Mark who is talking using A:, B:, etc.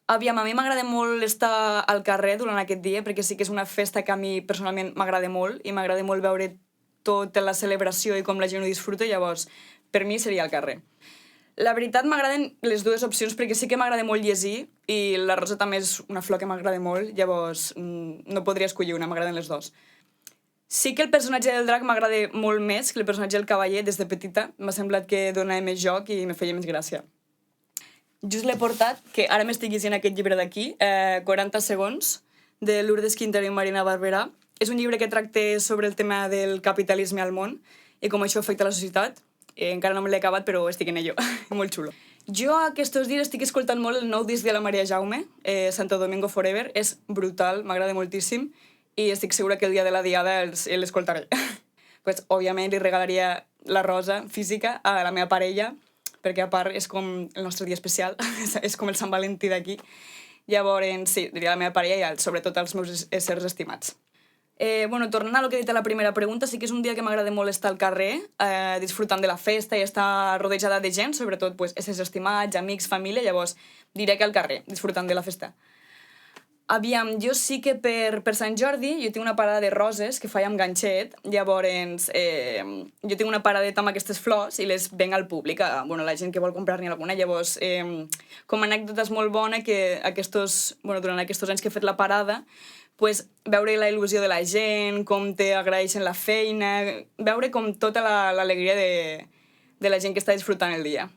A: Aviam, a mi m'agrada molt estar al carrer durant aquest dia, perquè sí que és una festa que a mi personalment m'agrada molt i m'agrada molt veure tota la celebració i com la gent ho disfruta, llavors per mi seria al carrer. La veritat m'agraden les dues opcions perquè sí que m'agrada molt llegir i la rosa també és una flor que m'agrada molt, llavors no podria escollir una, m'agraden les dues. Sí que el personatge del drac m'agrada molt més que el personatge del cavaller des de petita. M'ha semblat que donava més joc i me feia més gràcia. Just l'he portat, que ara m'estic llegint aquest llibre d'aquí, 40 segons, de Lourdes Quintero i Marina Barberà. És un llibre que tracta sobre el tema del capitalisme al món i com això afecta la societat. Encara no me l'he acabat, però estic en ello. Molt xulo. Jo aquests dies estic escoltant molt el nou disc de la Maria Jaume, Santo Domingo Forever. És brutal, m'agrada moltíssim i estic segura que el dia de la diada l'escoltaré. Pues, òbviament li regalaria la rosa física a la meva parella, perquè a part és com el nostre dia especial, és com el Sant Valentí d'aquí. Llavors, sí, diria la meva parella i sobretot als meus éssers estimats. Bueno, tornant a lo que he dit a la primera pregunta, sí que és un dia que m'agrada molt estar al carrer, disfrutant de la festa i estar rodejada de gent, sobretot pues, éssers estimats, amics, família, llavors diré que al carrer, disfrutant de la festa. Aviam, jo sí que per Sant Jordi jo tinc una parada de roses que faig amb ganxet, llavors jo tinc una paradeta amb aquestes flors i les venc al públic, a la gent que vol comprar-ne alguna. Llavors, com a anècdota és molt bona que durant aquests anys que he fet la parada, pues, veure la il·lusió de la gent, com t'agraeixen la feina, veure com tota l'alegria de la gent que està disfrutant el dia.